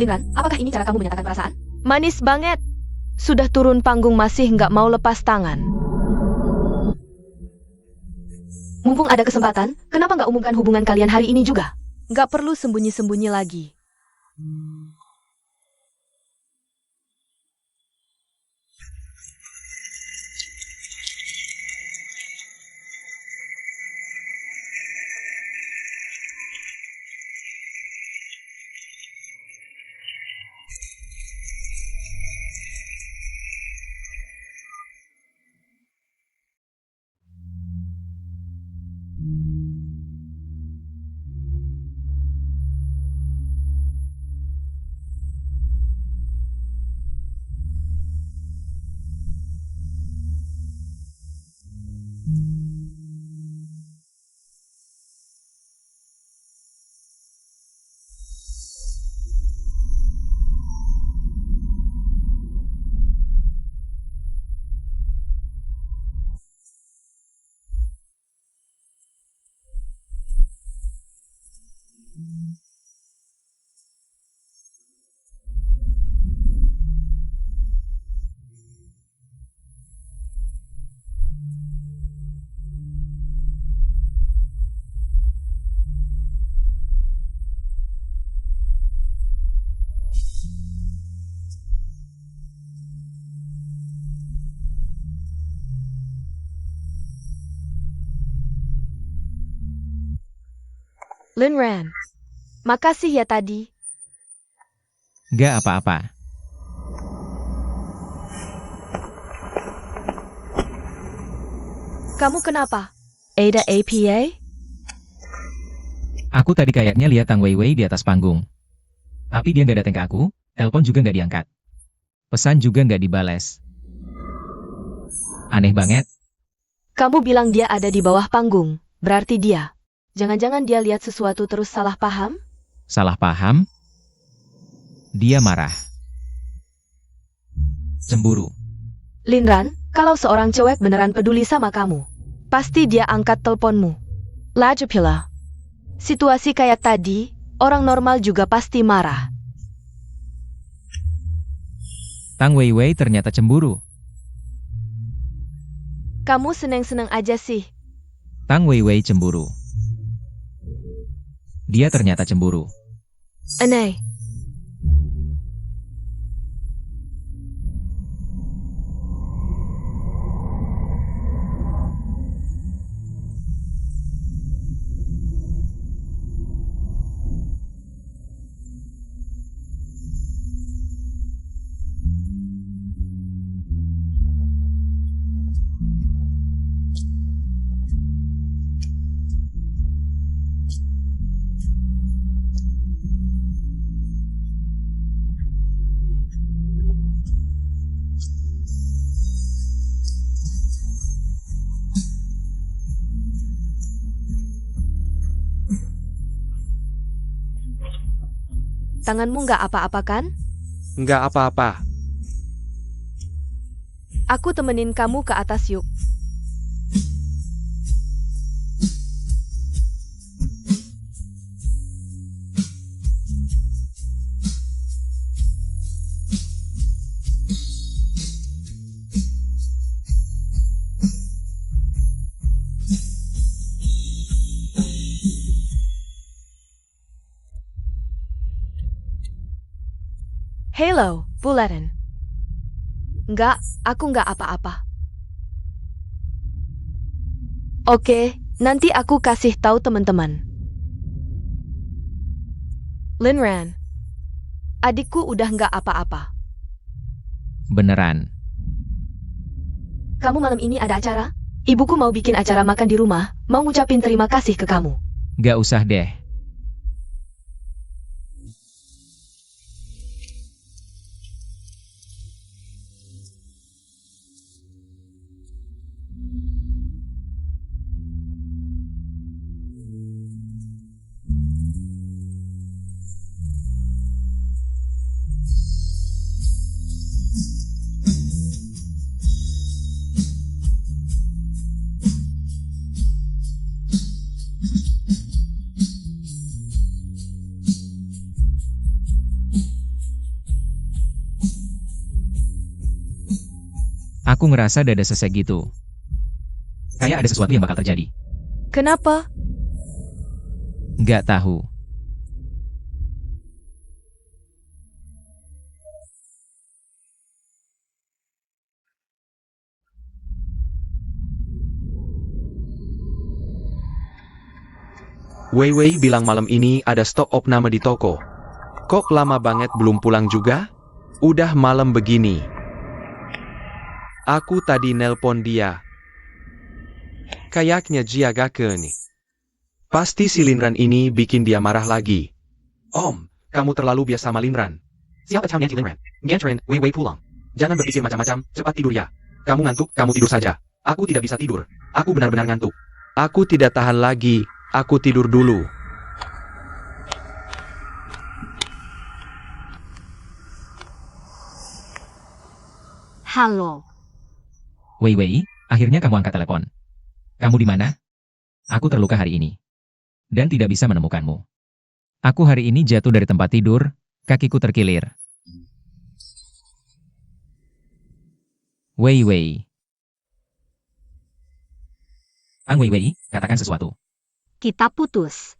Linran, apakah ini cara kamu menyatakan perasaan? Manis banget. Sudah turun panggung masih nggak mau lepas tangan. Mumpung ada kesempatan, kenapa nggak umumkan hubungan kalian hari ini juga? Nggak perlu sembunyi-sembunyi lagi. Linran, makasih ya tadi. Gak apa-apa. Kamu kenapa? Ada APA? Aku tadi kayaknya lihat Tang Weiwei di atas panggung. Tapi dia nggak datang ke aku, telepon juga nggak diangkat. Pesan juga nggak dibales. Aneh banget. Kamu bilang dia ada di bawah panggung. Berarti dia. Jangan-jangan dia lihat sesuatu terus salah paham? Salah paham? Dia marah. Cemburu. Linran, kalau seorang cewek beneran peduli sama kamu, pasti dia angkat teleponmu. Lagipula. Situasi kayak tadi, orang normal juga pasti marah. Tang Weiwei ternyata cemburu. Kamu seneng-seneng aja sih. Tang Weiwei cemburu. Dia ternyata cemburu. Aneh. Tanganmu nggak apa-apa kan? Nggak apa-apa. Aku temenin kamu ke atas yuk. Hello, Buletin. Enggak, aku nggak apa-apa. Oke, nanti aku kasih tahu teman-teman. Linran, adikku udah nggak apa-apa. Beneran. Kamu malam ini ada acara? Ibuku mau bikin acara makan di rumah, mau ngucapin terima kasih ke kamu. Gak usah deh. Aku ngerasa dada sesek gitu. Kayak ada sesuatu yang bakal terjadi. Kenapa? Nggak tahu. Wei Wei bilang malam ini ada stok opname di toko. Kok lama banget belum pulang juga? Udah malam begini. Aku tadi nelpon dia. Kayaknya dia gak ke nih. Pasti si Linran ini bikin dia marah lagi. Om, kamu terlalu biasa sama Linran. Siapa calonnya Linran? Nganterin Wei Wei pulang. Jangan berpikir macam-macam, cepat tidur ya. Kamu ngantuk, kamu tidur saja. Aku tidak bisa tidur. Aku benar-benar ngantuk. Aku tidak tahan lagi. Aku tidur dulu. Halo. Wei Wei, akhirnya kamu angkat telepon. Kamu di mana? Aku terluka hari ini. Dan tidak bisa menemukanmu. Aku hari ini jatuh dari tempat tidur, kakiku terkilir. Wei Wei. Wei Wei, katakan sesuatu. Kita putus.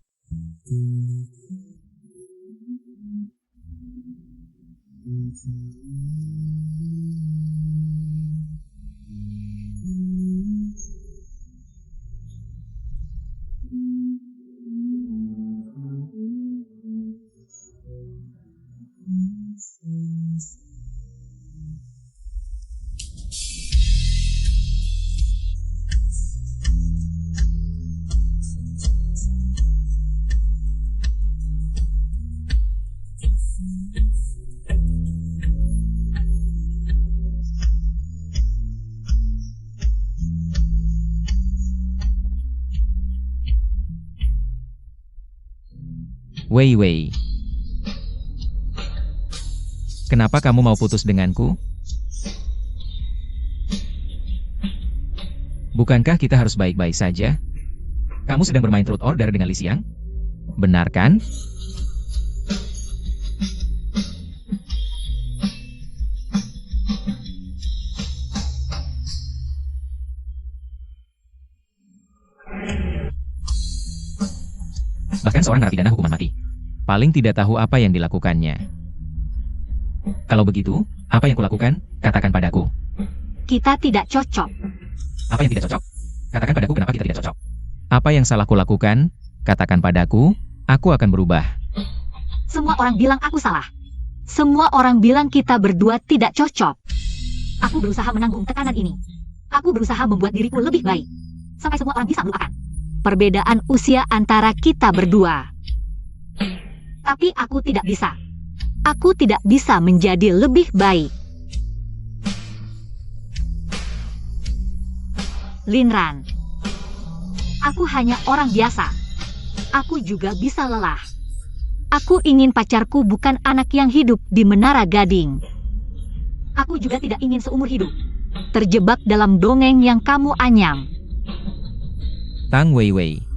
Wei Wei. Kenapa kamu mau putus denganku? Bukankah kita harus baik-baik saja? Kamu sedang bermain truth order dengan Li Xiang? Benar kan? Bahkan seorang narapidana hukuman mati. Paling tidak tahu apa yang dilakukannya. Kalau begitu, apa yang kulakukan? Katakan padaku. Kita tidak cocok. Apa yang tidak cocok? Katakan padaku kenapa kita tidak cocok. Apa yang salah kulakukan? Katakan padaku, aku akan berubah. Semua orang bilang aku salah. Semua orang bilang kita berdua tidak cocok. Aku berusaha menanggung tekanan ini. Aku berusaha membuat diriku lebih baik. Sampai semua orang bisa melupakan perbedaan usia antara kita berdua. Tapi aku tidak bisa. Aku tidak bisa menjadi lebih baik. Linran, aku hanya orang biasa. Aku juga bisa lelah. Aku ingin pacarku bukan anak yang hidup di Menara Gading. Aku juga tidak ingin seumur hidup terjebak dalam dongeng yang kamu anyam. Tang Wei Wei.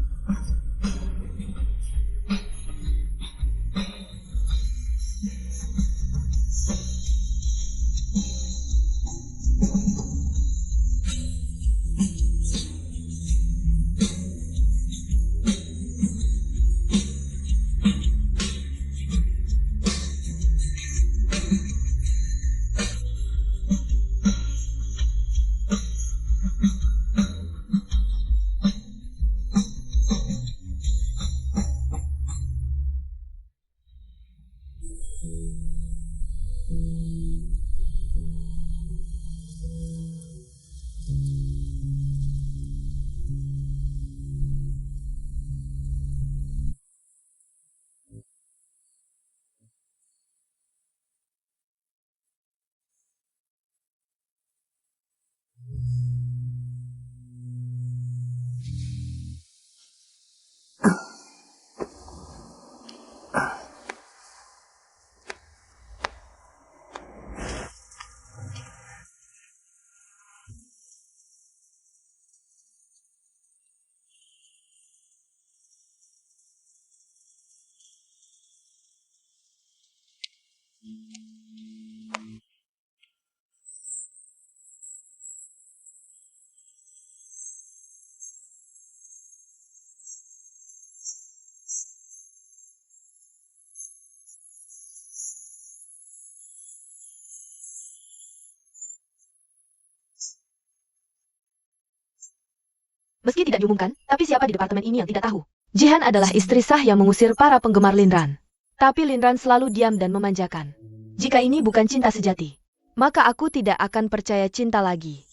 Meski tidak diumumkan, tapi siapa di departemen ini yang tidak tahu? Jihan adalah istri sah yang mengusir para penggemar Linran. Tapi Linran selalu diam dan memanjakan. Jika ini bukan cinta sejati, Maka aku tidak akan percaya cinta lagi.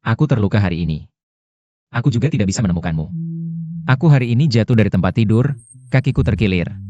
Aku terluka hari ini. Aku juga tidak bisa menemukanmu. Aku hari ini jatuh dari tempat tidur, kakiku terkilir.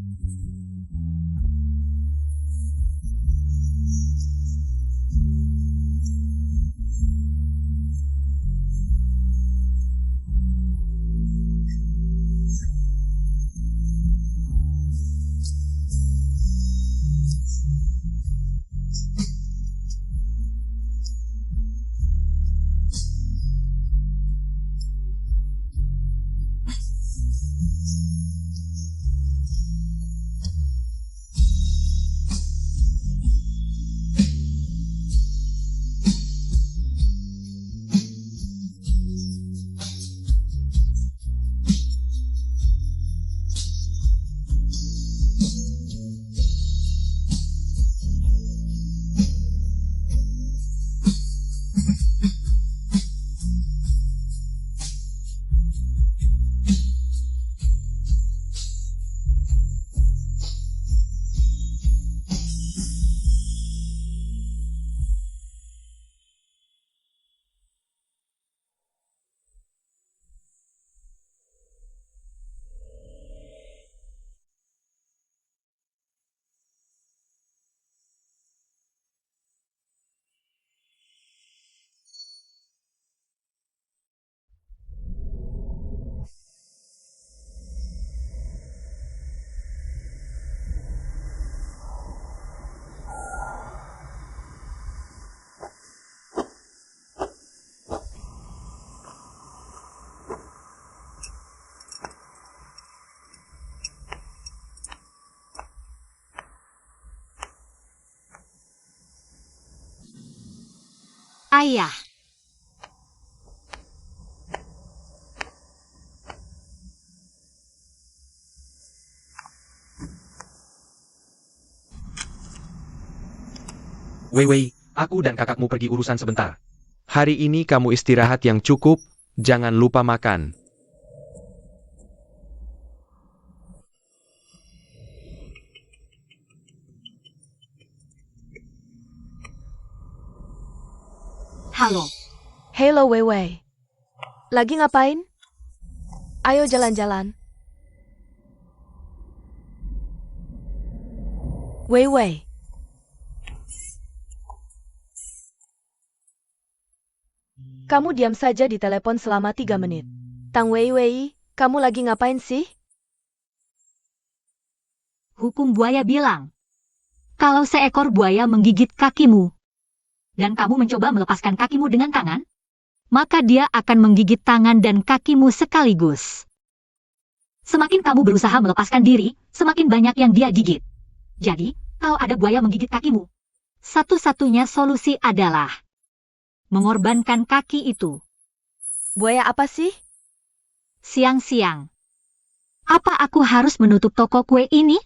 Ayah, Wei, aku dan kakakmu pergi urusan sebentar. Hari ini kamu istirahat yang cukup, jangan lupa makan. halo. Halo Weiwei. Lagi ngapain? Ayo jalan-jalan. Weiwei. Kamu diam saja di telepon selama 3 menit. Tang Weiwei, kamu lagi ngapain sih? Hukum buaya bilang, kalau seekor buaya menggigit kakimu, dan kamu mencoba melepaskan kakimu dengan tangan, maka dia akan menggigit tangan dan kakimu sekaligus. Semakin kamu berusaha melepaskan diri, semakin banyak yang dia gigit. Jadi, kalau ada buaya menggigit kakimu, satu-satunya solusi adalah mengorbankan kaki itu. Buaya apa sih? Siang-siang. Apa aku harus menutup toko kue ini?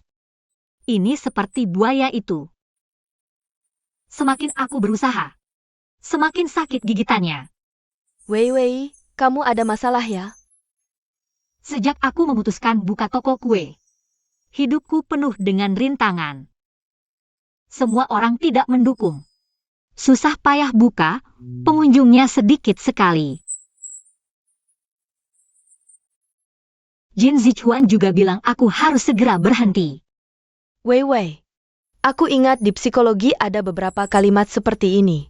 Ini seperti buaya itu. Semakin aku berusaha, semakin sakit gigitannya. Weiwei, kamu ada masalah ya? Sejak aku memutuskan buka toko kue, hidupku penuh dengan rintangan. Semua orang tidak mendukung. Susah payah buka, pengunjungnya sedikit sekali. Jin Zichuan juga bilang aku harus segera berhenti. Weiwei, aku ingat di psikologi ada beberapa kalimat seperti ini.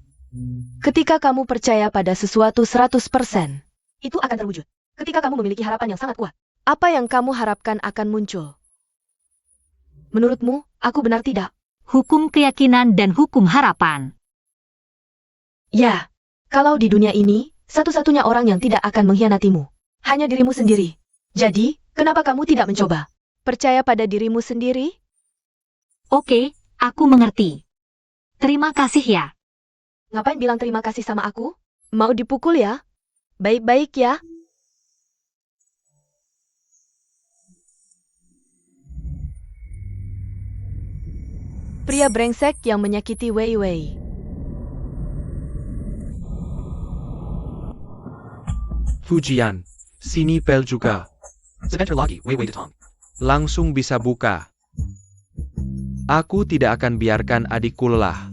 Ketika kamu percaya pada sesuatu 100%, itu akan terwujud. Ketika kamu memiliki harapan yang sangat kuat. apa yang kamu harapkan akan muncul? Menurutmu, aku benar tidak? Hukum keyakinan dan hukum harapan. Ya, kalau di dunia ini, satu-satunya orang yang tidak akan mengkhianatimu, hanya dirimu sendiri. Jadi, Kenapa kamu tidak mencoba? Percaya pada dirimu sendiri? Oke, aku mengerti. Terima kasih ya. Ngapain bilang terima kasih sama aku? Mau dipukul ya? Baik-baik ya. Pria brengsek yang menyakiti Wei Wei. Fujian, sini pel juga. Sebentar lagi, Wei Wei datang. Langsung bisa buka. Aku tidak akan biarkan adikku lelah.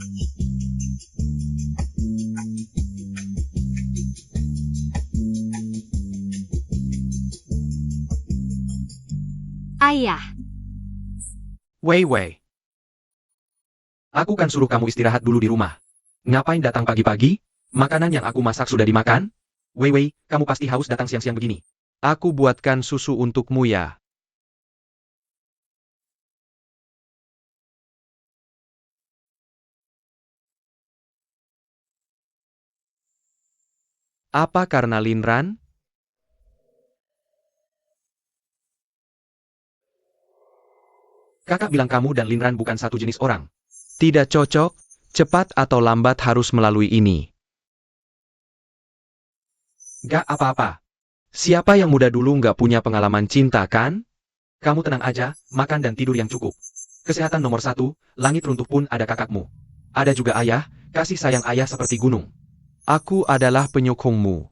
Ayah, Wei Wei. Aku kan suruh kamu istirahat dulu di rumah. Ngapain datang pagi-pagi? Makanan yang aku masak sudah dimakan? Wei Wei, kamu pasti haus datang siang-siang begini. Aku buatkan susu untukmu ya. Apa karena Linran? Kakak bilang kamu dan Linran bukan satu jenis orang. Tidak cocok, cepat atau lambat harus melalui ini. Gak apa-apa. Siapa yang muda dulu nggak punya pengalaman cinta kan? Kamu tenang aja, makan dan tidur yang cukup. Kesehatan nomor 1, langit runtuh pun ada kakakmu. Ada juga ayah, kasih sayang ayah seperti gunung. Aku adalah penyokongmu.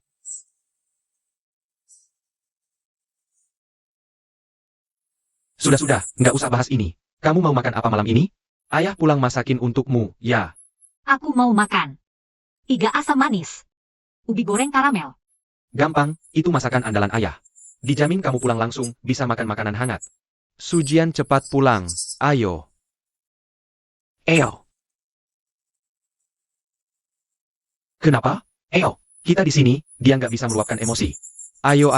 Sudah, nggak usah bahas ini. Kamu mau makan apa malam ini? Ayah pulang masakin untukmu, ya. aku mau makan. Iga asam manis. Ubi goreng karamel. Gampang, itu masakan andalan ayah. Dijamin kamu pulang langsung, bisa makan makanan hangat. Sujian cepat pulang, ayo. Eo. Kenapa? Eo, kita di sini, dia nggak bisa meluapkan emosi. Ayo.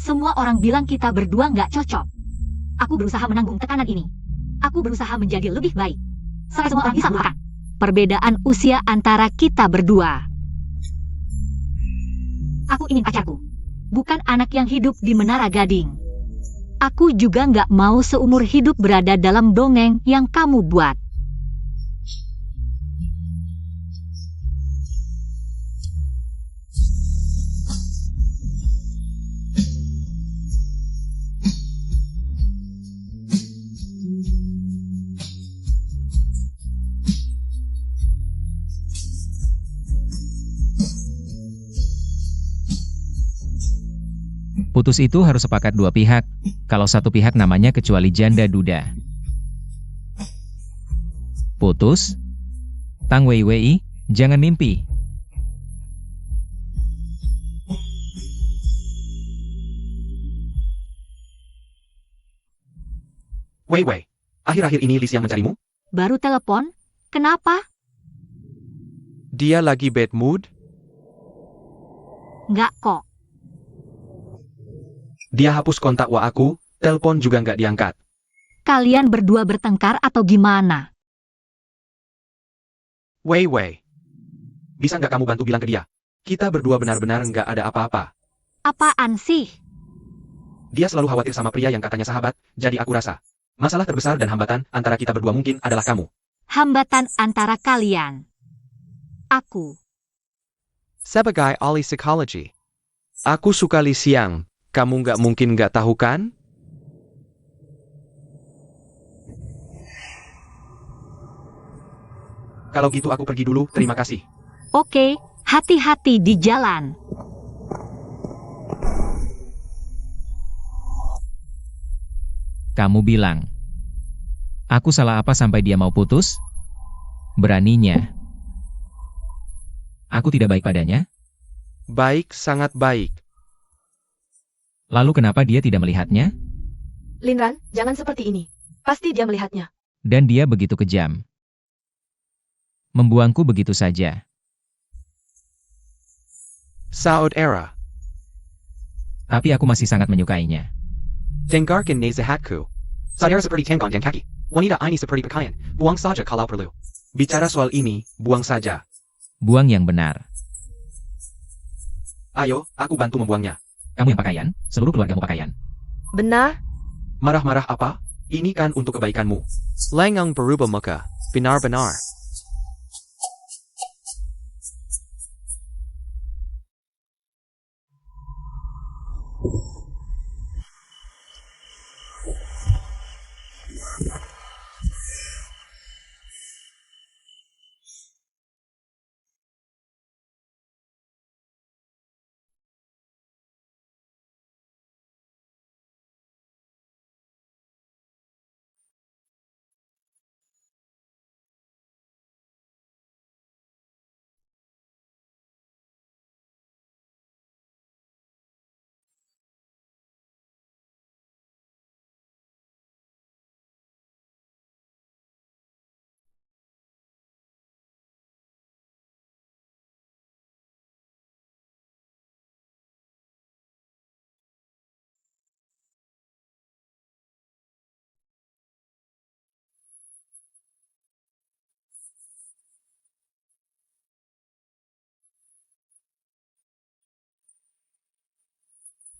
Semua orang bilang kita berdua nggak cocok. Aku berusaha menanggung tekanan ini. Aku berusaha menjadi lebih baik. Sampai semua orang bisa melupakan perbedaan usia antara kita berdua. Aku ingin pacarku, bukan anak yang hidup di Menara Gading. Aku juga nggak mau seumur hidup berada dalam dongeng yang kamu buat. Putus itu harus sepakat dua pihak, kalau satu pihak namanya kecuali janda duda. Putus? Tang Wei Wei, jangan mimpi. Wei Wei, akhir-akhir ini Lis yang mencarimu? Baru telepon? Kenapa? Dia lagi bad mood? Nggak kok. Dia hapus kontak wa aku, telepon juga nggak diangkat. Kalian berdua bertengkar atau gimana? Wei Wei, bisa nggak kamu bantu bilang ke dia? Kita berdua benar-benar nggak ada apa-apa. Apaan sih? Dia selalu khawatir sama pria yang katanya sahabat, jadi aku rasa. Masalah terbesar dan hambatan antara kita berdua mungkin adalah kamu. Hambatan antara kalian. Aku. Sebagai ahli psikologi. Aku suka Lis Yang. Kamu nggak mungkin nggak tahu kan? Kalau gitu aku pergi dulu, terima kasih. Oke, hati-hati di jalan. Kamu bilang. Aku salah apa sampai dia mau putus? Beraninya. Aku tidak baik padanya? Baik, sangat baik. Lalu kenapa dia tidak melihatnya? Linran, jangan seperti ini. Pasti dia melihatnya. Dan dia begitu kejam. Membuangku begitu saja. Saudara, Tapi aku masih sangat menyukainya. dengarkan nasihatku. Saudara seperti tanggung dan kaki. Wanita ini seperti pakaian. Buang saja kalau perlu. Bicara soal ini, buang saja. Buang yang benar. Ayo, aku bantu membuangnya. Kamu yang pakaian, seluruh keluargamu pakaian. Benar? Marah-marah apa? Ini kan untuk kebaikanmu. Lengang berubah muka. Benar-benar.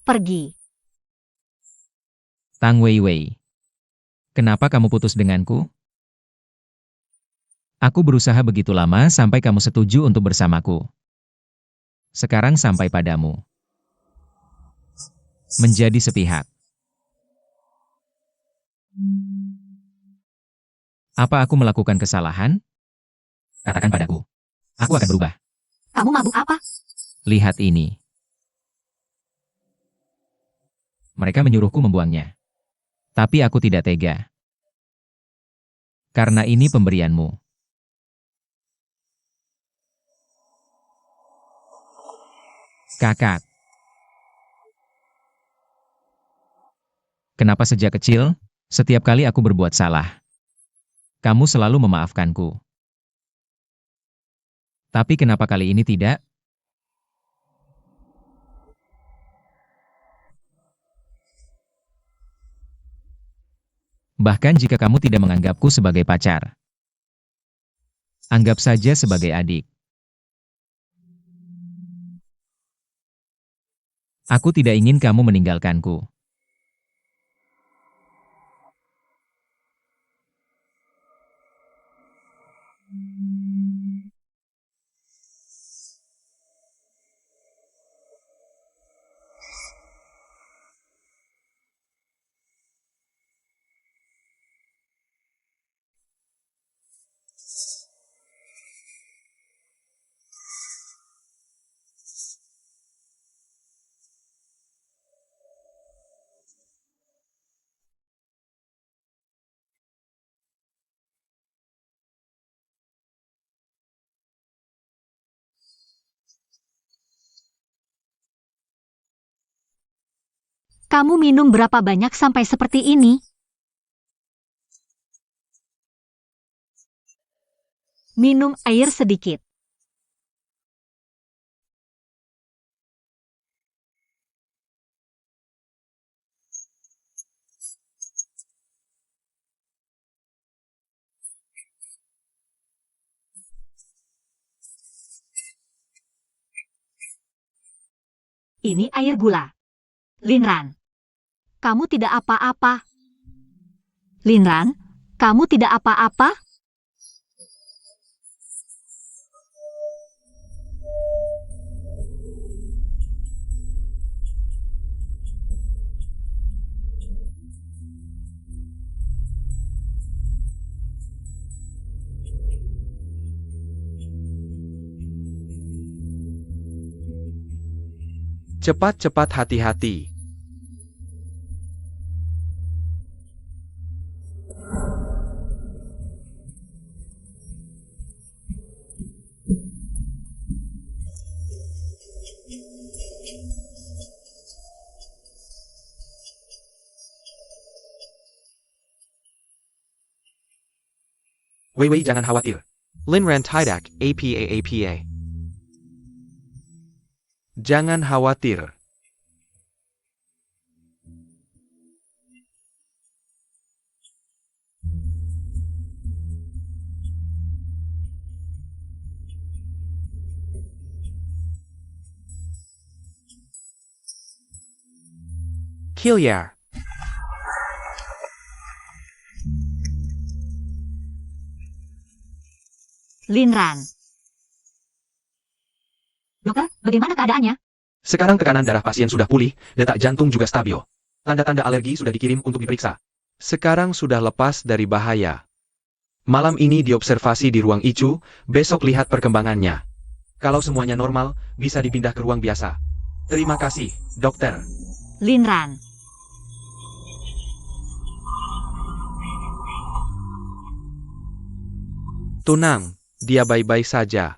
Pergi. Tang Weiwei. Kenapa kamu putus denganku? Aku berusaha begitu lama sampai kamu setuju untuk bersamaku. Sekarang sampai padamu. Menjadi sepihak. Apa aku melakukan kesalahan? Katakan padaku. Aku akan berubah. Kamu mabuk apa? Lihat ini. Mereka menyuruhku membuangnya. Tapi aku tidak tega. Karena ini pemberianmu. Kakak. Kenapa sejak kecil, setiap kali aku berbuat salah, kamu selalu memaafkanku? Tapi kenapa kali ini tidak? Bahkan jika kamu tidak menganggapku sebagai pacar, anggap saja sebagai adik. Aku tidak ingin kamu meninggalkanku. Kamu minum berapa banyak sampai seperti ini? Minum air sedikit. Ini air gula. Linran, kamu tidak apa-apa. Linran, kamu tidak apa-apa? Cepat-cepat Wei Wei jangan khawatir. Linran tidak apa-apa. Jangan khawatir. Kiliar. Linran. Dokter, bagaimana keadaannya? Sekarang tekanan darah pasien sudah pulih, detak jantung juga stabil. Tanda-tanda alergi sudah dikirim untuk diperiksa. Sekarang sudah lepas dari bahaya. Malam ini diobservasi di ruang ICU, besok lihat perkembangannya. Kalau semuanya normal, bisa dipindah ke ruang biasa. Terima kasih, dokter. Linran. Tenang, dia baik-baik saja.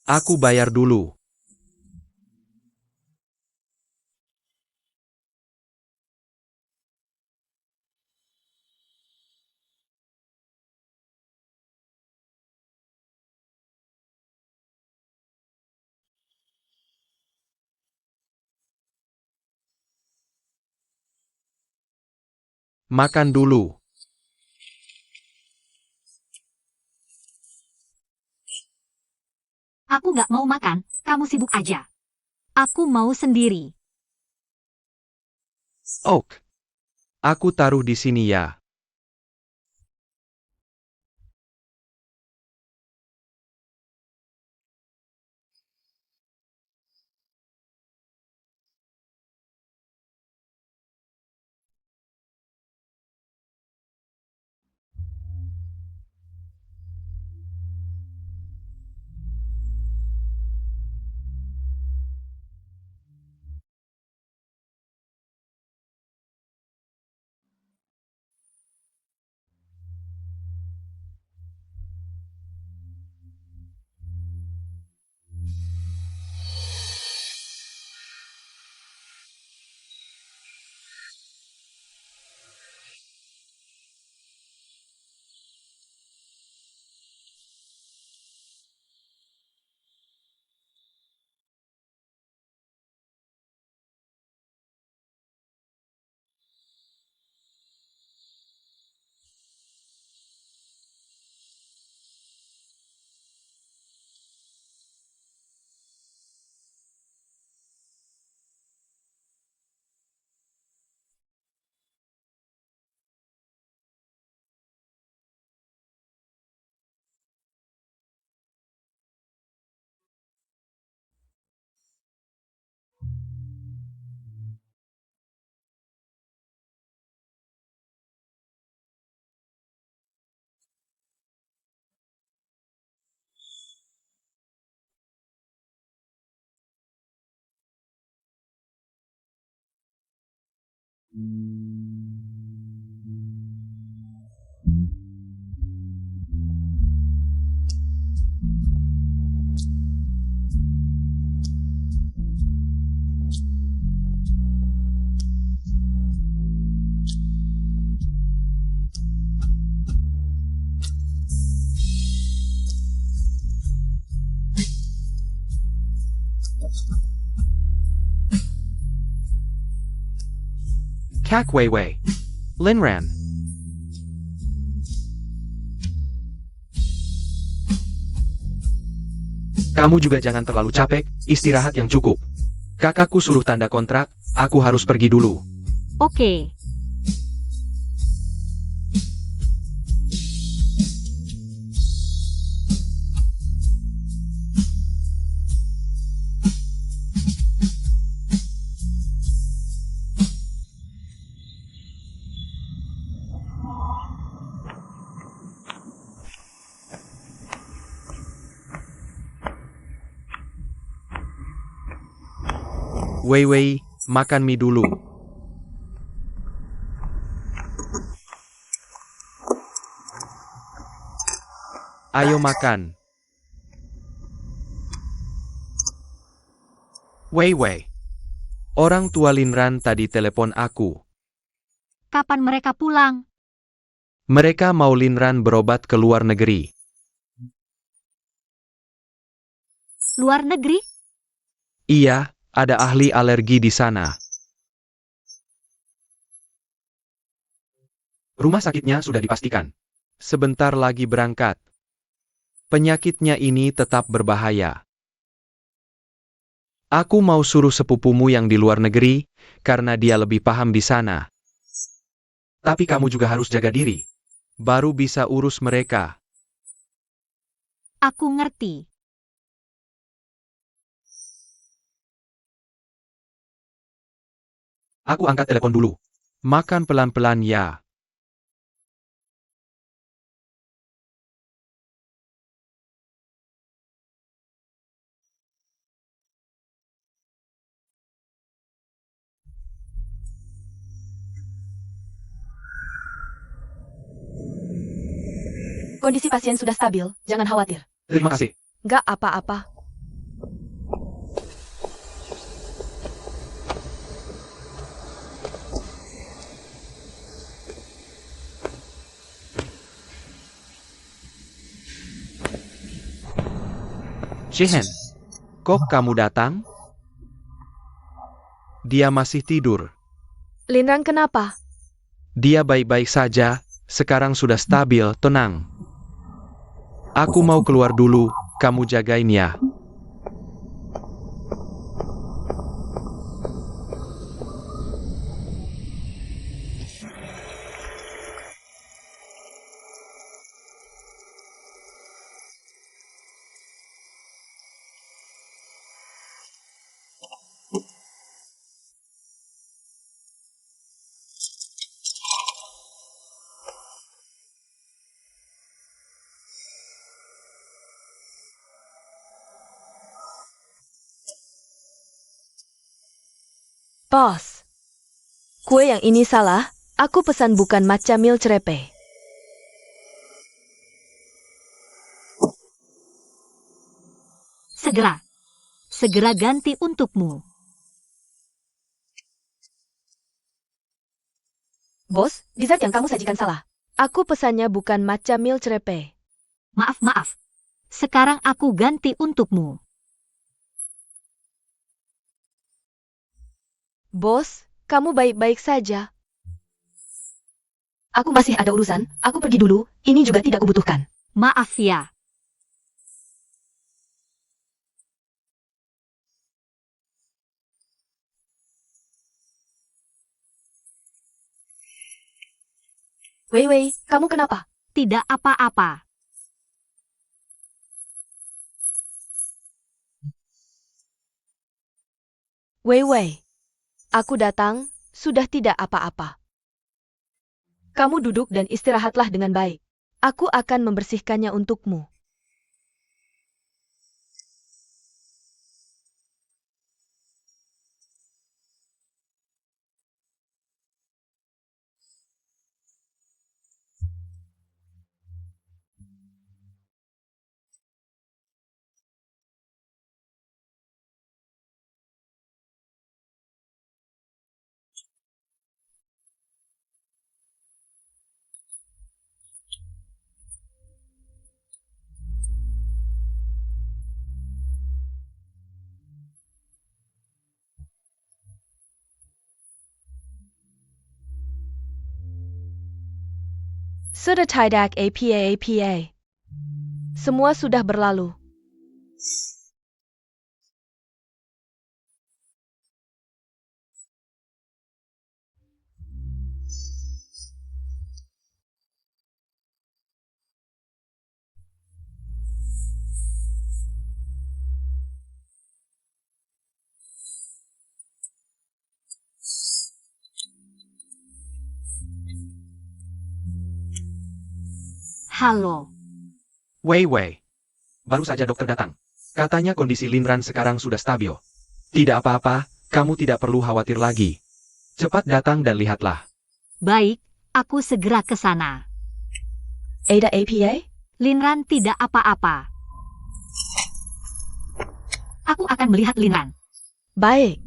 Aku bayar dulu. Makan dulu. Aku nggak mau makan, kamu sibuk aja. Aku mau sendiri. Oke. Aku taruh di sini ya. Kak Wei Wei. Linran. Kamu juga jangan terlalu capek, istirahat yang cukup. Kakakku suruh tanda kontrak, aku harus pergi dulu. Oke. Wei Wei, makan mie dulu. Ayo makan. Wei Wei. Orang tua Linran tadi telepon aku. Kapan mereka pulang? Mereka mau Linran berobat ke luar negeri. Luar negeri? Iya, ada ahli alergi di sana. Rumah sakitnya sudah dipastikan. Sebentar lagi berangkat. Penyakitnya ini tetap berbahaya. Aku mau suruh sepupumu yang di luar negeri, karena dia lebih paham di sana. Tapi kamu juga harus jaga diri. Baru bisa urus mereka. Aku ngerti. Aku angkat telepon dulu. Makan pelan-pelan ya. Kondisi pasien sudah stabil, jangan khawatir. Terima kasih. Gak apa-apa. Jihen, kok kamu datang? Dia masih tidur. Linran kenapa? Dia baik-baik saja, sekarang sudah stabil, tenang. Aku mau keluar dulu, kamu jagain ya. Bos. Kue yang ini salah, aku pesan bukan matcha mil cerepe. Segera. Segera ganti untukmu. Bos, dessert yang kamu sajikan salah. Aku pesannya bukan matcha mil cerepe. Maaf. Sekarang aku ganti untukmu. Bos, kamu baik-baik saja. Aku masih ada urusan, aku pergi dulu, ini juga tidak kubutuhkan. Maaf ya. Wei Wei, kamu kenapa? Tidak apa-apa. Wei Wei. Aku datang, sudah tidak apa-apa. Kamu duduk dan istirahatlah dengan baik. Aku akan membersihkannya untukmu. Sudah tidak apa. Semua sudah berlalu. Halo. Wei Wei. Baru saja dokter datang. Katanya kondisi Linran sekarang sudah stabil. Tidak apa-apa, kamu tidak perlu khawatir lagi. Cepat datang dan lihatlah. Baik, aku segera ke sana. Ada apa? Linran tidak apa-apa. Aku akan melihat Linran. Baik.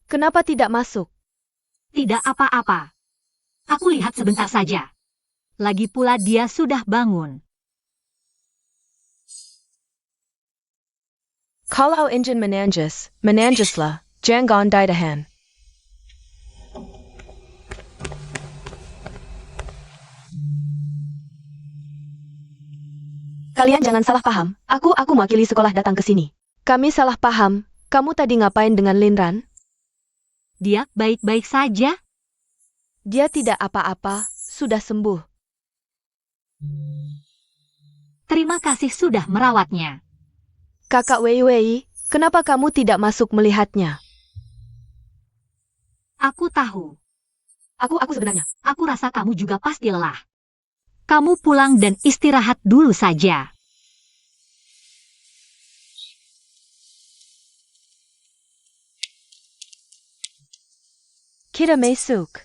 Kenapa tidak masuk? Tidak apa-apa. Aku lihat sebentar saja. Lagi pula dia sudah bangun. Kalau engine menanjaslah. Jangan ditahan. Kalian jangan salah paham. Aku mewakili sekolah datang ke sini. Kami salah paham. Kamu tadi ngapain dengan Linran? Dia baik-baik saja. Dia tidak apa-apa, sudah sembuh. Terima kasih sudah merawatnya. Kakak Wei, kenapa kamu tidak masuk melihatnya? Aku tahu. Aku sebenarnya. Aku rasa kamu juga pasti lelah. Kamu pulang dan istirahat dulu saja. Kita masuk.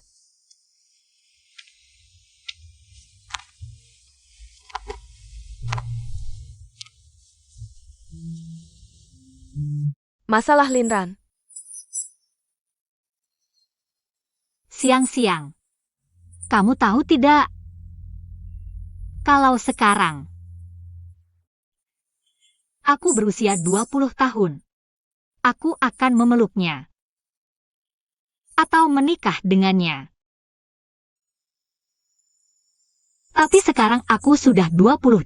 Masalah Linran. Siang-siang. Kamu tahu tidak? Kalau sekarang aku berusia 20 tahun, aku akan memeluknya. Atau menikah dengannya. Tapi sekarang aku sudah 28.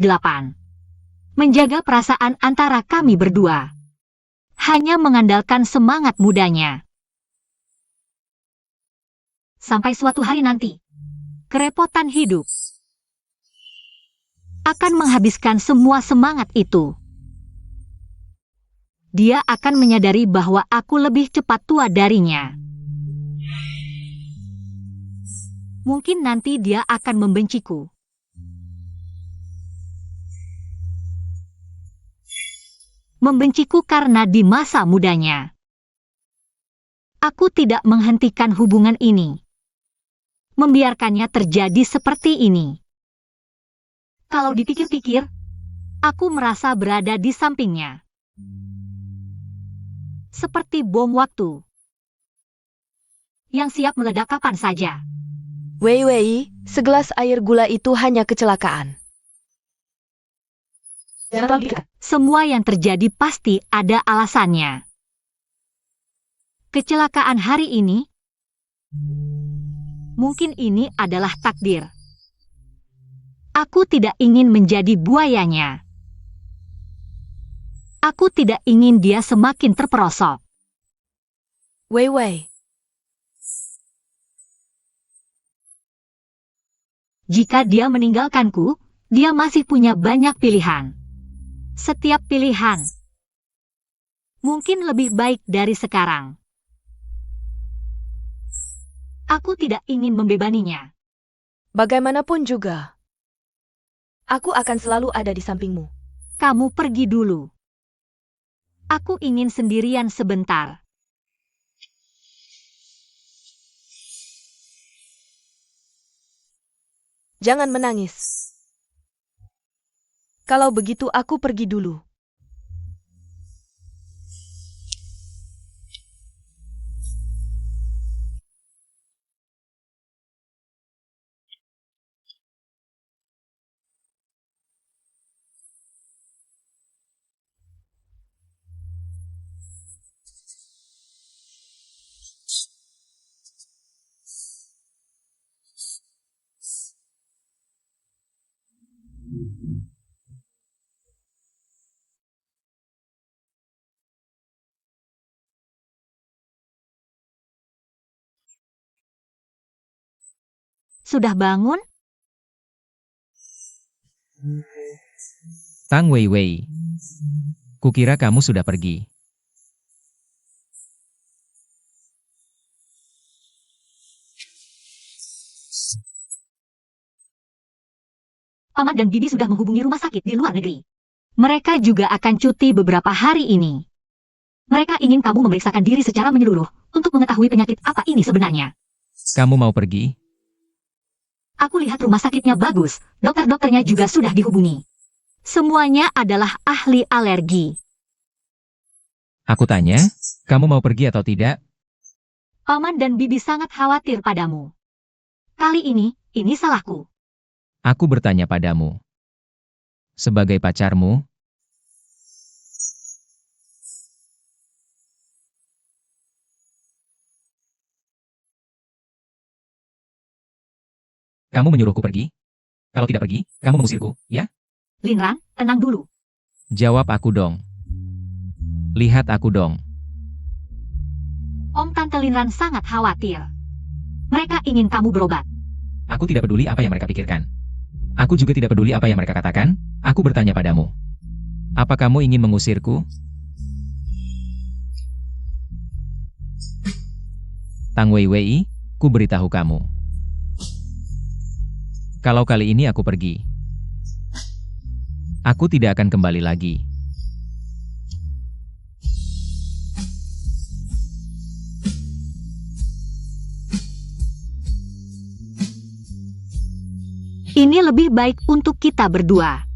Menjaga perasaan antara kami berdua. Hanya mengandalkan semangat mudanya. Sampai suatu hari nanti, kerepotan hidup akan menghabiskan semua semangat itu. Dia akan menyadari bahwa aku lebih cepat tua darinya. Mungkin nanti dia akan membenciku. Membenciku karena di masa mudanya aku tidak menghentikan hubungan ini. Membiarkannya terjadi seperti ini. Kalau dipikir-pikir, aku merasa berada di sampingnya. Seperti bom waktu yang siap meledak kapan saja. Wei, segelas air gula itu hanya kecelakaan. Jangan terlalu dekat. Semua yang terjadi pasti ada alasannya. Kecelakaan hari ini, mungkin ini adalah takdir. Aku tidak ingin menjadi buayanya. Aku tidak ingin dia semakin terperosok. Wei. Jika dia meninggalkanku, dia masih punya banyak pilihan. Setiap pilihan mungkin lebih baik dari sekarang. Aku tidak ingin membebaninya. Bagaimanapun juga, aku akan selalu ada di sampingmu. Kamu pergi dulu. Aku ingin sendirian sebentar. Jangan menangis. Kalau begitu aku pergi dulu. Sudah bangun? Tang Wei Wei. Kukira kamu sudah pergi. Paman dan Bibi sudah menghubungi rumah sakit di luar negeri. Mereka juga akan cuti beberapa hari ini. Mereka ingin kamu memeriksakan diri secara menyeluruh untuk mengetahui penyakit apa ini sebenarnya. Kamu mau pergi? Aku lihat rumah sakitnya bagus. Dokter-dokternya juga sudah dihubungi. Semuanya adalah ahli alergi. Aku tanya, kamu mau pergi atau tidak? Paman dan Bibi sangat khawatir padamu. Kali ini salahku. Aku bertanya padamu. Sebagai pacarmu, kamu menyuruhku pergi? Kalau tidak pergi, kamu mengusirku, ya? Linran, tenang dulu. Jawab aku dong. Lihat aku dong. Om Tante Linran sangat khawatir. Mereka ingin kamu berobat. Aku tidak peduli apa yang mereka pikirkan. Aku juga tidak peduli apa yang mereka katakan. Aku bertanya padamu. Apa kamu ingin mengusirku? Tang Wei Wei, ku beritahu kamu. Kalau kali ini aku pergi, aku tidak akan kembali lagi. Ini lebih baik untuk kita berdua.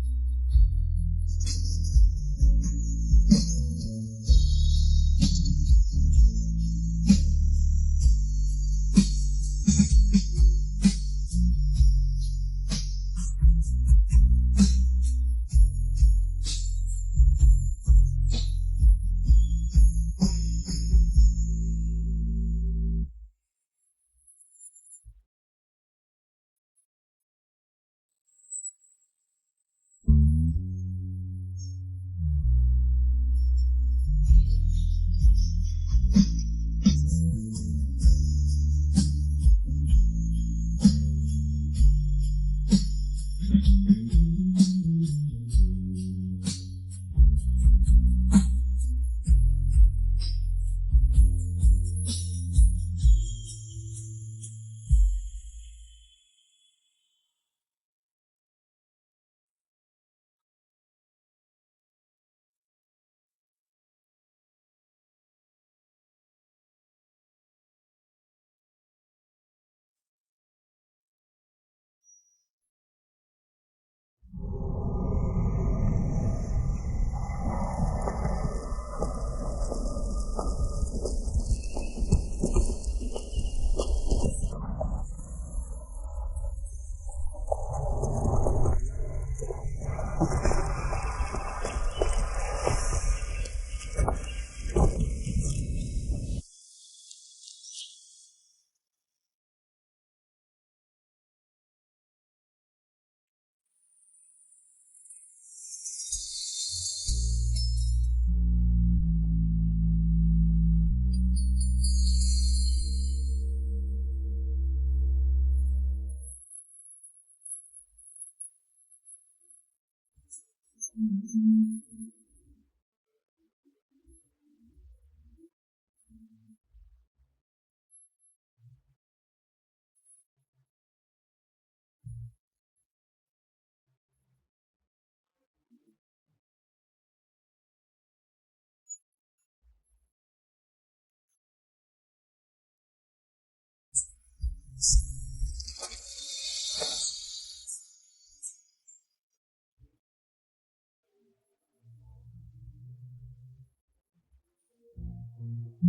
Ang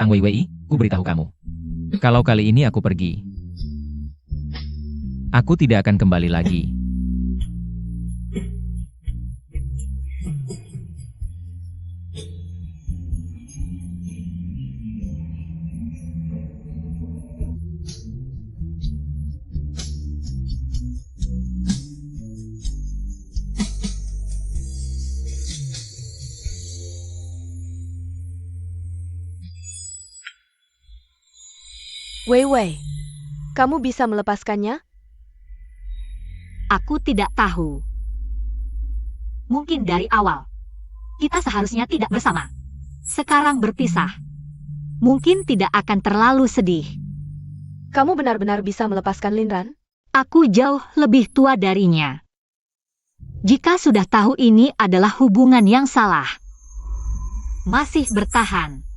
Weiwei, ku beritahu kamu. Kalau kali ini aku pergi, aku tidak akan kembali lagi. Wei Wei, kamu bisa melepaskannya? Aku tidak tahu. Mungkin dari awal. Kita seharusnya tidak bersama. Sekarang berpisah. Mungkin tidak akan terlalu sedih. Kamu benar-benar bisa melepaskan Linran? Aku jauh lebih tua darinya. Jika sudah tahu ini adalah hubungan yang salah, masih bertahan,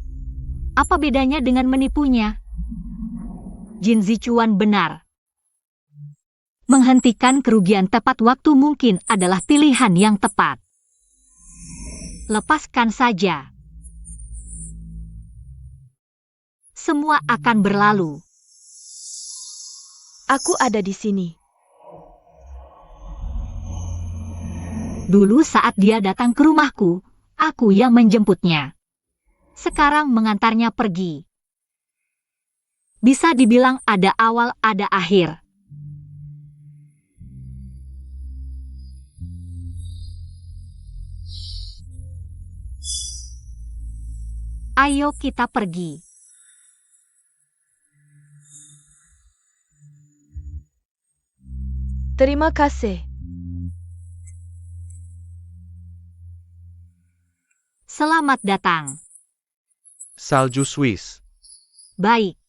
apa bedanya dengan menipunya? Jin Zichuan benar. Menghentikan kerugian tepat waktu mungkin adalah pilihan yang tepat. Lepaskan saja. Semua akan berlalu. Aku ada di sini. Dulu saat dia datang ke rumahku, aku yang menjemputnya. Sekarang mengantarnya pergi. Bisa dibilang ada awal, ada akhir. Ayo kita pergi. Terima kasih. Selamat datang. Salju Swiss. Baik.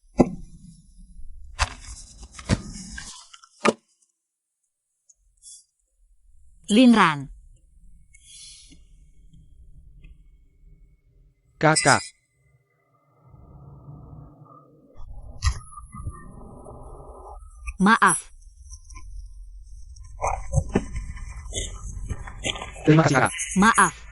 Linran. Kakak. Maaf. Terima kasih, Kak. Maaf.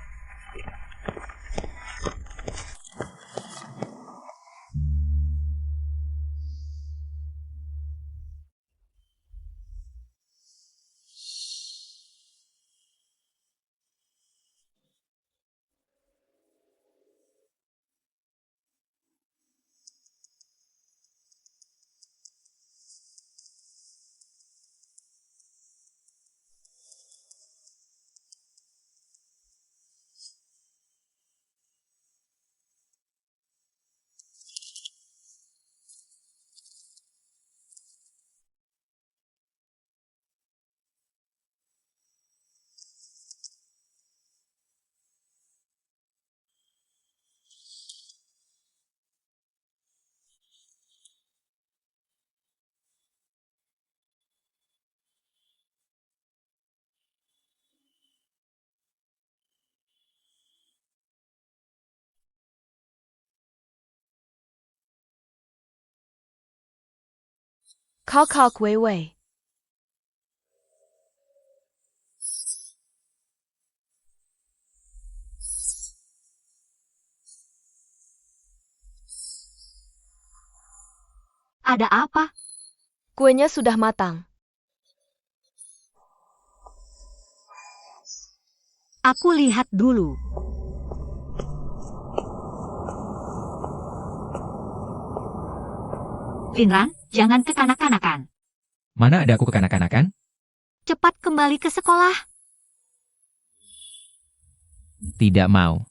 Kakak Wei Wei. Ada apa? Kuenya sudah matang. Aku lihat dulu. Linran, jangan kekanak-kanakan. Mana ada aku kekanak-kanakan? Cepat kembali ke sekolah. Tidak mau.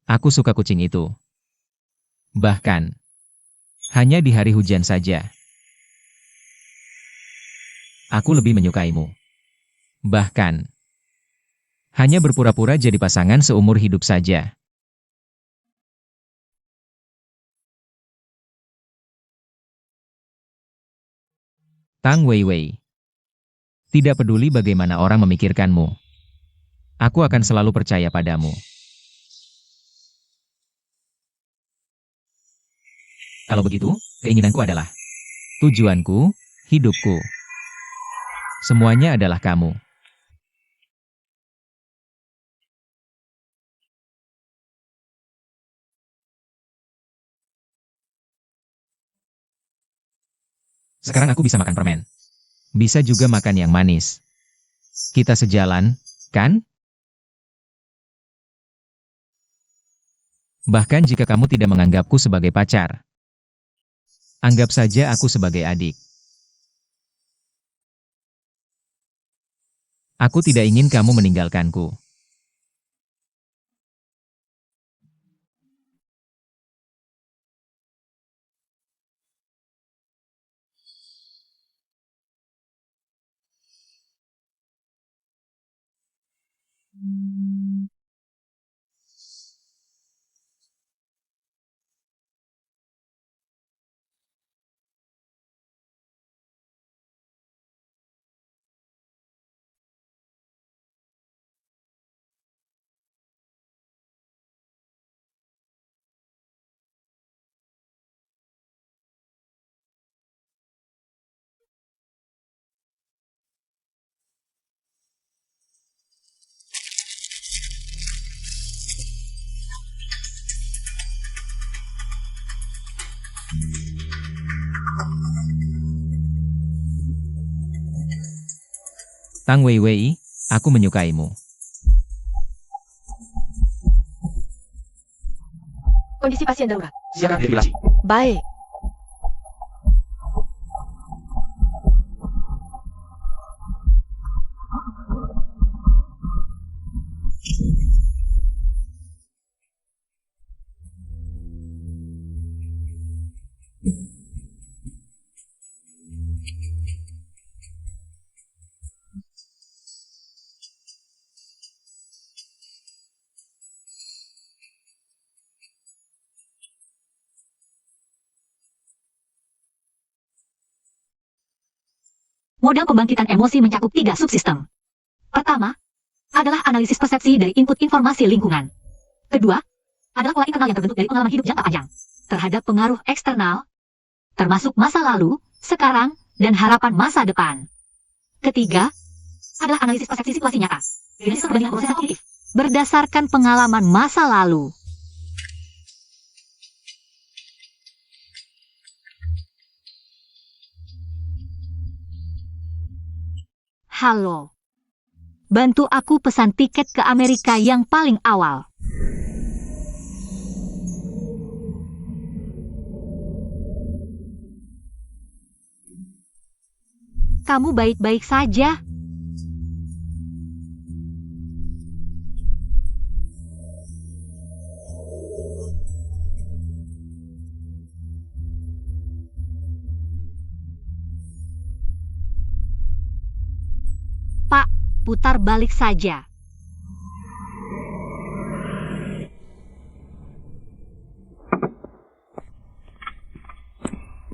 Aku suka kucing itu. Bahkan, hanya di hari hujan saja. Aku lebih menyukaimu. Bahkan, hanya berpura-pura jadi pasangan seumur hidup saja. Tang Weiwei. Tidak peduli bagaimana orang memikirkanmu. Aku akan selalu percaya padamu. Kalau begitu, keinginanku adalah tujuanku, hidupku. Semuanya adalah kamu. Sekarang aku bisa makan permen. Bisa juga makan yang manis. Kita sejalan, kan? Bahkan jika kamu tidak menganggapku sebagai pacar, anggap saja aku sebagai adik. Aku tidak ingin kamu meninggalkanku. Tang Weiwei, aku menyukaimu. Kondisi pasien darurat. Siapkan defibrilasi. Baik. Model pembangkitan emosi mencakup 3 subsistem. Pertama, adalah analisis persepsi dari input informasi lingkungan. Kedua, adalah pola internal yang terbentuk dari pengalaman hidup jangka panjang terhadap pengaruh eksternal, termasuk masa lalu, sekarang, dan harapan masa depan. Ketiga, adalah analisis persepsi situasi nyata dari sistem perbandingan proses kognitif berdasarkan pengalaman masa lalu. Halo. Bantu aku pesan tiket ke Amerika yang paling awal. Kamu baik-baik saja. Pak, putar balik saja.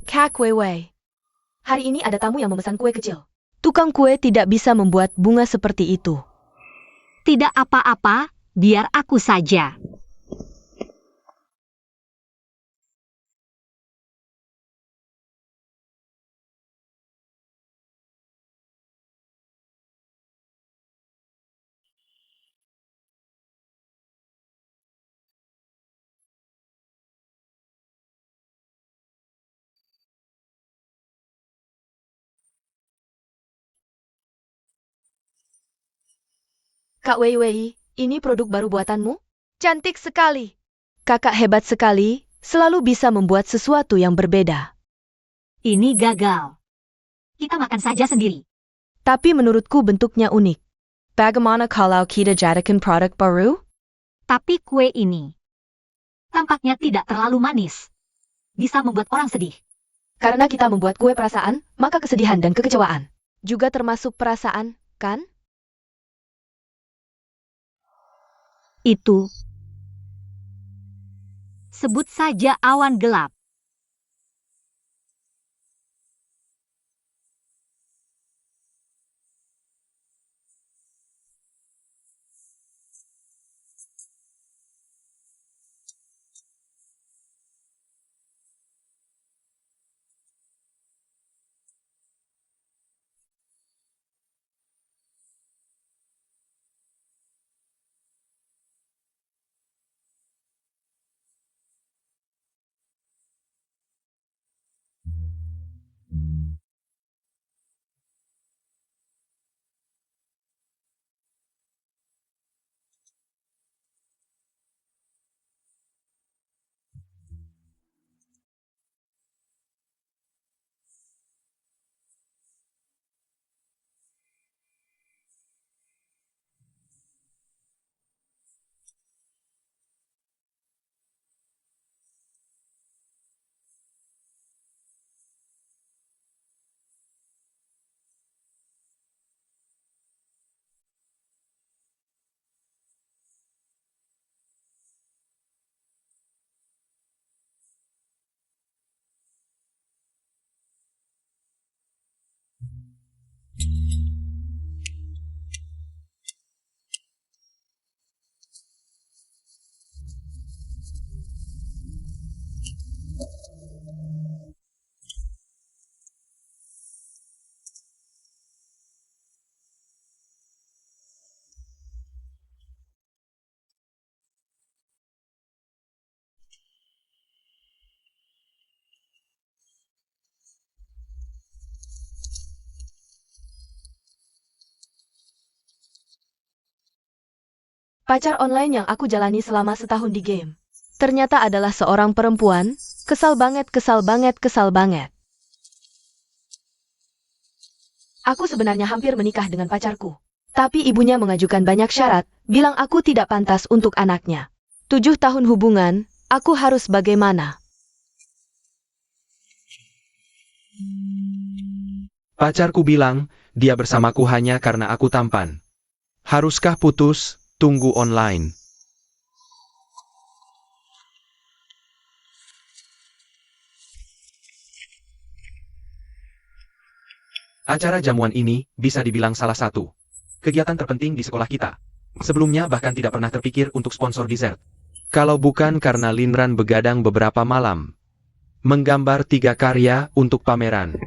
Kak Weiwei. Hari ini ada tamu yang memesan kue kecil. Tukang kue tidak bisa membuat bunga seperti itu. Tidak apa-apa, biar aku saja. Kak Weiwei, ini produk baru buatanmu? Cantik sekali. Kakak hebat sekali, selalu bisa membuat sesuatu yang berbeda. Ini gagal. Kita makan saja sendiri. Tapi menurutku bentuknya unik. Bagaimana kalau kita jadikan produk baru? Tapi kue ini tampaknya tidak terlalu manis. Bisa membuat orang sedih. Karena kita membuat kue perasaan, maka kesedihan dan kekecewaan Juga termasuk perasaan, kan? Itu. Sebut saja awan gelap. Pacar online yang aku jalani selama setahun di game. Ternyata adalah seorang perempuan, kesal banget, kesal banget, kesal banget. Aku sebenarnya hampir menikah dengan pacarku. Tapi ibunya mengajukan banyak syarat, bilang aku tidak pantas untuk anaknya. 7 tahun hubungan, aku harus bagaimana? Pacarku bilang, dia bersamaku hanya karena aku tampan. Haruskah putus? Tunggu online. Acara jamuan ini bisa dibilang salah satu kegiatan terpenting di sekolah kita. Sebelumnya bahkan tidak pernah terpikir untuk sponsor dessert. Kalau bukan karena Linran begadang beberapa malam. Menggambar 3 karya untuk pameran.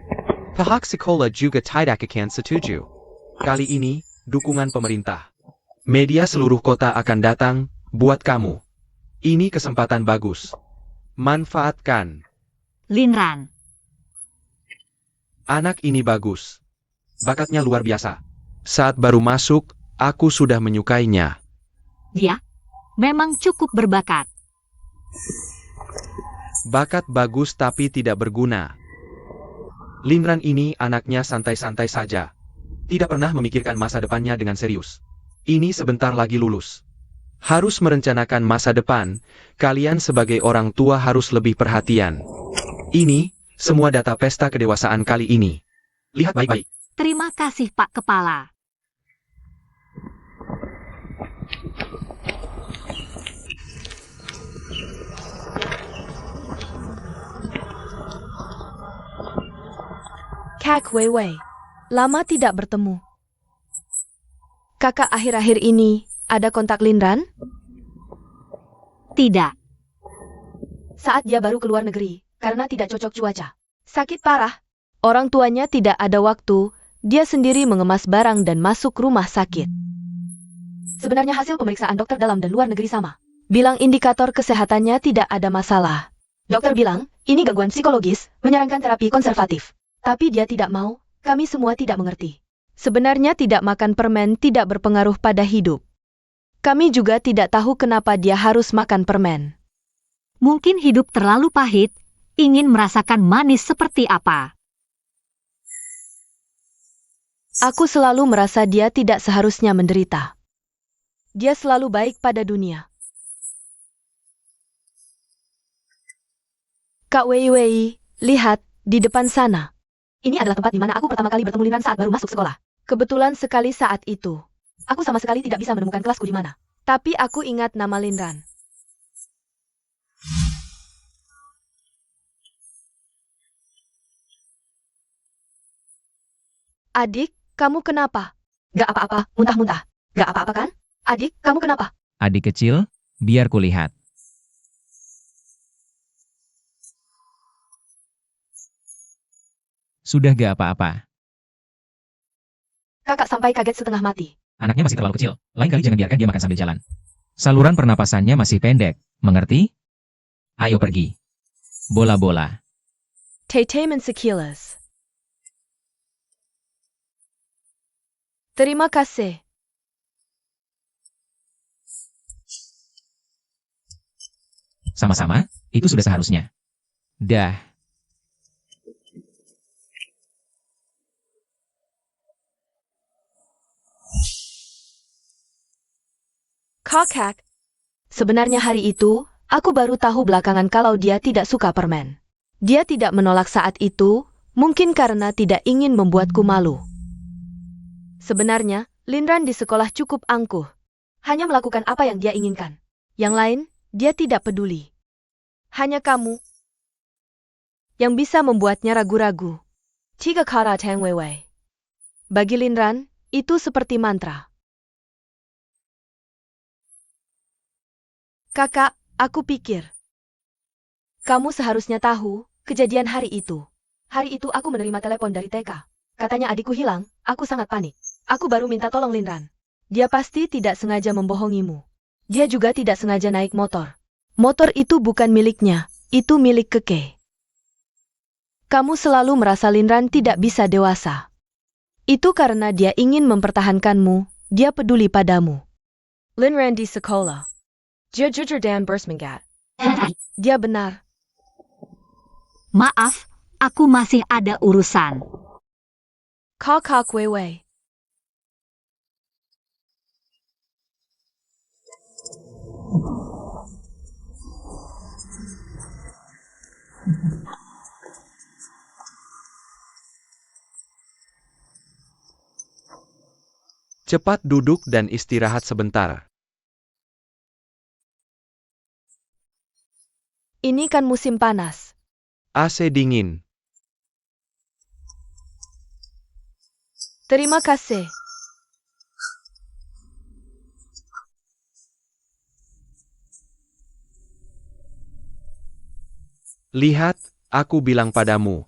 Pihak sekolah juga tidak akan setuju. Kali ini, dukungan pemerintah. Media seluruh kota akan datang, buat kamu. Ini kesempatan bagus. Manfaatkan. Linran. Anak ini bagus. Bakatnya luar biasa. Saat baru masuk, aku sudah menyukainya. Dia memang cukup berbakat. Bakat bagus tapi tidak berguna. Linran ini anaknya santai-santai saja. Tidak pernah memikirkan masa depannya dengan serius. Ini sebentar lagi lulus. Harus merencanakan masa depan, kalian sebagai orang tua harus lebih perhatian. Ini, semua data pesta kedewasaan kali ini. Lihat baik-baik. Terima kasih Pak Kepala. Kak Weiwei, lama tidak bertemu. Kakak akhir-akhir ini, ada kontak Linran? Tidak. Saat dia baru keluar negeri, karena tidak cocok cuaca. Sakit parah. Orang tuanya tidak ada waktu, dia sendiri mengemas barang dan masuk rumah sakit. Sebenarnya hasil pemeriksaan dokter dalam dan luar negeri sama. Bilang indikator kesehatannya tidak ada masalah. Dokter bilang, ini gangguan psikologis, menyarankan terapi konservatif. Tapi dia tidak mau, kami semua tidak mengerti. Sebenarnya tidak makan permen tidak berpengaruh pada hidup. Kami juga tidak tahu kenapa dia harus makan permen. Mungkin hidup terlalu pahit, ingin merasakan manis seperti apa. Aku selalu merasa dia tidak seharusnya menderita. Dia selalu baik pada dunia. Kak Wei Wei, lihat, di depan sana. Ini adalah tempat di mana aku pertama kali bertemu Linran saat baru masuk sekolah. Kebetulan sekali saat itu. Aku sama sekali tidak bisa menemukan kelasku di mana. Tapi aku ingat nama Linran. Adik, kamu kenapa? Gak apa-apa, muntah-muntah. Gak apa-apa kan? Adik, kamu kenapa? Adik kecil, biar kulihat. Sudah gak apa-apa. Kakak sampai kaget setengah mati. Anaknya masih terlalu kecil. Lain kali jangan biarkan dia makan sambil jalan. Saluran pernapasannya masih pendek. Mengerti? Ayo pergi. Bola-bola. Tetemen sekilas. Terima kasih. Sama-sama, itu sudah seharusnya. Dah. Kakak. Sebenarnya hari itu, aku baru tahu belakangan kalau dia tidak suka permen. Dia tidak menolak saat itu, mungkin karena tidak ingin membuatku malu. Sebenarnya, Linran di sekolah cukup angkuh. Hanya melakukan apa yang dia inginkan. Yang lain, dia tidak peduli. Hanya kamu yang bisa membuatnya ragu-ragu. Tiga kata Tang Weiwei. Bagi Linran, itu seperti mantra. Kakak, aku pikir. Kamu seharusnya tahu kejadian hari itu. Hari itu aku menerima telepon dari TK. Katanya adikku hilang, aku sangat panik. Aku baru minta tolong Linran. Dia pasti tidak sengaja membohongimu. Dia juga tidak sengaja naik motor. Motor itu bukan miliknya, itu milik Keke. Kamu selalu merasa Linran tidak bisa dewasa. Itu karena dia ingin mempertahankanmu, dia peduli padamu. Linran di sekolah. Dia jujur dan bersemangat. Dia benar. Maaf, aku masih ada urusan. Kakak Weiwei. Cepat duduk dan istirahat sebentar. Ini kan musim panas. AC dingin. Terima kasih. Lihat, aku bilang padamu.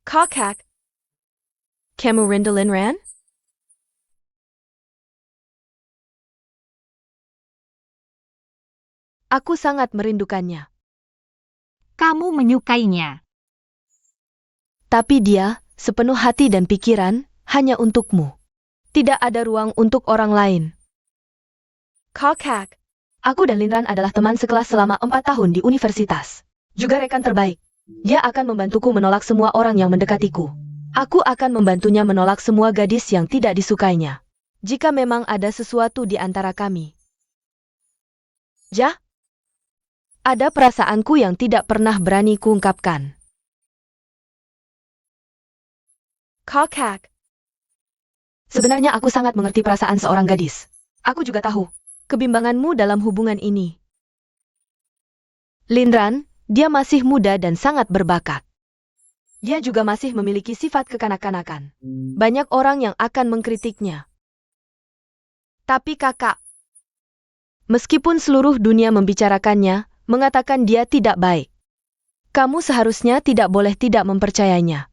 Kakak. Kamu rindu Linran? Aku sangat merindukannya. Kamu menyukainya. Tapi dia, sepenuh hati dan pikiran, hanya untukmu. Tidak ada ruang untuk orang lain. Kakak. Aku dan Linran adalah teman sekelas selama 4 tahun di universitas. Juga rekan terbaik. Dia akan membantuku menolak semua orang yang mendekatiku. Aku akan membantunya menolak semua gadis yang tidak disukainya. Jika memang ada sesuatu di antara kami. Ada perasaanku yang tidak pernah berani kuungkapkan. Kakak. Sebenarnya aku sangat mengerti perasaan seorang gadis. Aku juga tahu Kebimbanganmu dalam hubungan ini. Linran, dia masih muda dan sangat berbakat. Dia juga masih memiliki sifat kekanak-kanakan. Banyak orang yang akan mengkritiknya. Tapi kakak, meskipun seluruh dunia membicarakannya, mengatakan dia tidak baik. Kamu seharusnya tidak boleh tidak mempercayainya.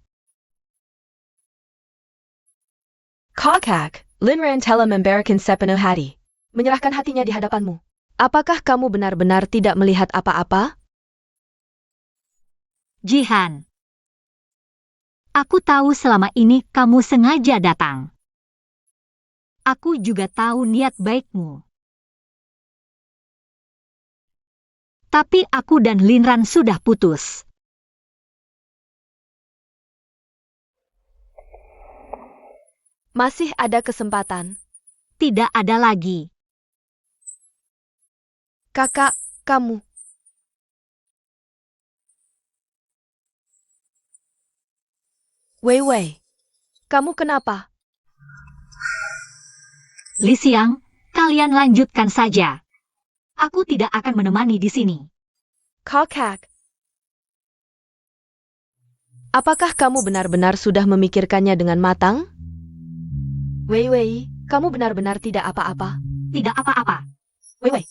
Kakak, Linran telah memberikan sepenuh hati. menyerahkan hatinya di hadapanmu. Apakah kamu benar-benar tidak melihat apa-apa? Jihan. Aku tahu selama ini kamu sengaja datang. Aku juga tahu niat baikmu. Tapi aku dan Linran sudah putus. Masih ada kesempatan. Tidak ada lagi. Kakak, kamu. Wei Wei, kamu kenapa? Li Xiang, kalian lanjutkan saja. Aku tidak akan menemani di sini. Kakak. Apakah kamu benar-benar sudah memikirkannya dengan matang? Wei Wei, kamu benar-benar tidak apa-apa. Tidak apa-apa. Wei Wei,